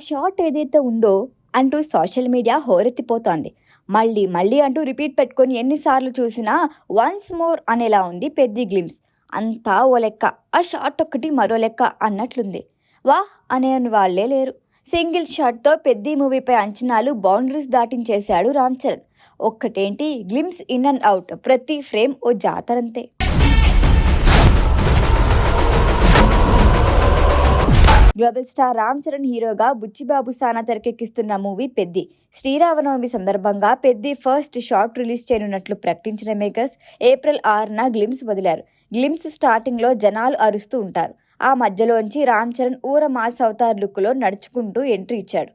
Shot ఏదైతే ఉందో అంటూ సోషల్ మీడియా హోరెత్తిపోతోంది. మళ్ళీ అంటూ రిపీట్ పెట్టుకొని ఎన్నిసార్లు చూసినా వన్స్ మోర్ అనేలా ఉంది పెద్ది గ్లిమ్స్. అంతా ఓ లెక్క, ఆ షాట్ ఒక్కటి మరో లెక్క అన్నట్లుంది. వాహ్ అనే వాళ్లే లేరు. సింగిల్ షాట్తో పెద్ది మూవీపై అంచనాలు బౌండరీస్ దాటించేశాడు రామ్ చరణ్. ఒక్కటేంటి, గ్లిమ్స్ ఇన్ అండ్ అవుట్, ప్రతి ఫ్రేమ్ ఓ జాతరంతే. గ్లోబల్ స్టార్ రామ్ చరణ్ హీరోగా బుచ్చిబాబు సానా తెరకెక్కిస్తున్న మూవీ పెద్ది. శ్రీరామనవమి సందర్భంగా పెద్ది ఫస్ట్ షాట్ రిలీజ్ చేయనున్నట్లు ప్రకటించిన మేకర్స్ ఏప్రిల్ 6న గ్లిమ్స్ వదిలారు. గ్లిమ్స్ స్టార్టింగ్లో జనాలు అరుస్తూ ఉంటారు. ఆ మధ్యలోంచి రామ్ చరణ్ ఊర మాస్ అవతార్ లుక్లో నడుచుకుంటూ ఎంట్రీ ఇచ్చాడు.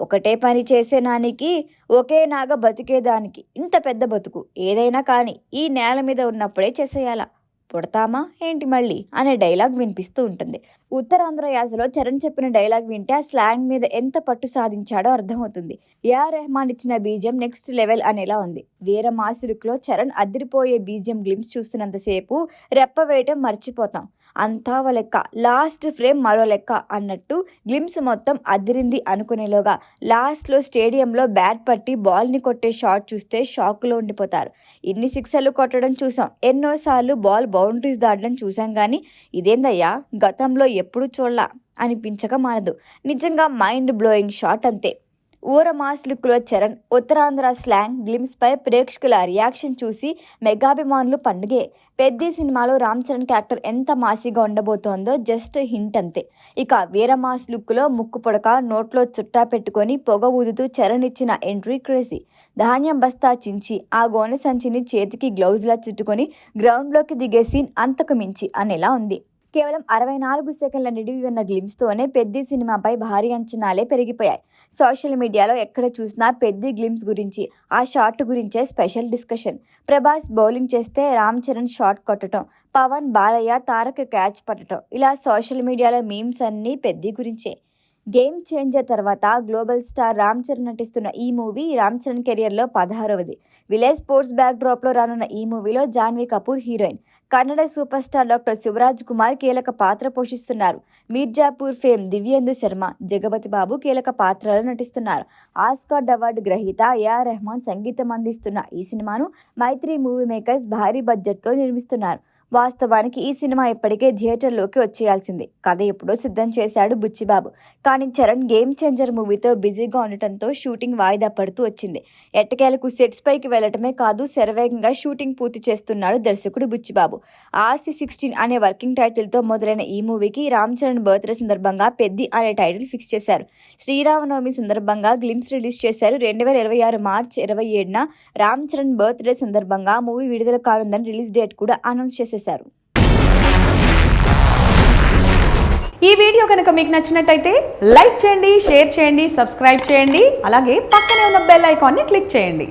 ఒకటే పని చేసే నానికి ఒకే నాగ బతికేదానికి ఇంత పెద్ద బతుకు ఏదైనా కానీ ఈ నేల మీద ఉన్నప్పుడే చేసేయాలా, పుడతామా ఏంటి మళ్ళీ అనే డైలాగ్ వినిపిస్తూ ఉంటుంది. ఉత్తరాంధ్ర యాసలో చరణ్ చెప్పిన డైలాగ్ వింటే ఆ స్లాంగ్ మీద ఎంత పట్టు సాధించాడో అర్థమవుతుంది. ఏఆర్ రెహమాన్ ఇచ్చిన బీజియం నెక్స్ట్ లెవెల్ అనేలా ఉంది. వీర మాస్ లుక్లో చరణ్ అదిరిపోయే బీజియం గ్లిమ్స్ చూస్తున్నంతసేపు రెప్ప వేయటం మర్చిపోతాం. అంతా ఓ లెక్క, లాస్ట్ ఫ్రేమ్ మరో లెక్క అన్నట్టు గ్లిమ్స్ మొత్తం అదిరింది అనుకునేలోగా లాస్ట్లో స్టేడియంలో బ్యాట్ పట్టి బాల్ని కొట్టే షాట్ చూస్తే షాక్లో ఉండిపోతారు. ఇన్ని సిక్సర్లు కొట్టడం చూసాం, ఎన్నోసార్లు బాల్ బౌండరీస్ దాటడం చూసాం, కానీ ఇదేందయ్యా గతంలో ఎప్పుడు చూడలా అనిపించక మానదు. నిజంగా మైండ్ బ్లోయింగ్ షాట్ అంతే. ఊర మాస్ లుక్లో చరణ్, ఉత్తరాంధ్ర స్లాంగ్ గ్లిమ్స్పై ప్రేక్షకుల రియాక్షన్ చూసి మెగాభిమానులు పండుగే. పెద్ది సినిమాలో రామ్ చరణ్ క్యారెక్టర్ ఎంత మాసీగా ఉండబోతోందో జస్ట్ హింట్ అంతే. ఇక వీర మాస్ లుక్లో ముక్కు పొడక, నోట్లో చుట్టా పెట్టుకొని పొగ ఊదుతూ చరణ్ ఇచ్చిన ఎంట్రీ క్రేజీ. ధాన్యం బస్తా చించి ఆ గోనె సంచిని చేతికి గ్లౌజ్లా చుట్టుకొని గ్రౌండ్లోకి దిగే సీన్ అంతకు మించి అనేలా ఉంది. కేవలం 64 సెకండ్ల నిడివి ఉన్న గ్లిమ్స్తోనే పెద్ది సినిమాపై భారీ అంచనాలే పెరిగిపోయాయి. సోషల్ మీడియాలో ఎక్కడ చూసినా పెద్ది గ్లిమ్స్ గురించి, ఆ షాట్ గురించే స్పెషల్ డిస్కషన్. ప్రభాస్ బౌలింగ్ చేస్తే రామ్ చరణ్ షాట్ కొట్టడం, పవన్, బాలయ్య, తారక్ క్యాచ్ పట్టడం, ఇలా సోషల్ మీడియాలో మీమ్స్ అన్నీ పెద్ది గురించే. గేమ్ చేంజర్ తర్వాత గ్లోబల్ స్టార్ రామ్ చరణ్ నటిస్తున్న ఈ మూవీ రామ్ చరణ్ కెరియర్లో 16వది. విలేజ్ స్పోర్ట్స్ బ్యాక్ డ్రాప్లో రానున్న ఈ మూవీలో Janhvi Kapoor heroine. Kannada super star doctor Shivaraj Kumar కీలక పాత్ర పోషిస్తున్నారు. మీర్జాపూర్ ఫేమ్ దివ్యేందు శర్మ, జగపతి బాబు కీలక పాత్రలో నటిస్తున్నారు. ఆస్కార్ అవార్డు గ్రహీత ఏఆర్ రెహమాన్ సంగీతం అందిస్తున్న ఈ సినిమాను మైత్రి మూవీ మేకర్స్ భారీ బడ్జెట్తో నిర్మిస్తున్నారు. వాస్తవానికి ఈ సినిమా ఇప్పటికే థియేటర్లోకి వచ్చేయాల్సింది. కథ ఎప్పుడో సిద్ధం చేశాడు బుచ్చిబాబు. కానీ చరణ్ గేమ్ చేంజర్ మూవీతో బిజీగా ఉండటంతో షూటింగ్ వాయిదా పడుతూ వచ్చింది. ఎట్టకేలకు సెట్స్ పైకి వెళ్లటమే కాదు, శరవేగంగా షూటింగ్ పూర్తి చేస్తున్నాడు దర్శకుడు బుచ్చిబాబు. RC16 అనే వర్కింగ్ టైటిల్తో మొదలైన ఈ మూవీకి రామ్ చరణ్ బర్త్డే సందర్భంగా పెద్ది అనే టైటిల్ ఫిక్స్ చేశారు. శ్రీరామనవమి సందర్భంగా గ్లిమ్స్ రిలీజ్ చేశారు. 2026 మార్చి 27న రామ్ చరణ్ బర్త్డే సందర్భంగా మూవీ విడుదల కానుందని రిలీజ్ డేట్ కూడా అనౌన్స్ చేశారు. ఈ వీడియో కనుక మీకు నచ్చినట్టయితే లైక్ చేయండి, షేర్ చేయండి, సబ్స్క్రైబ్ చేయండి. అలాగే పక్కనే ఉన్న బెల్ ఐకాన్ని క్లిక్ చేయండి.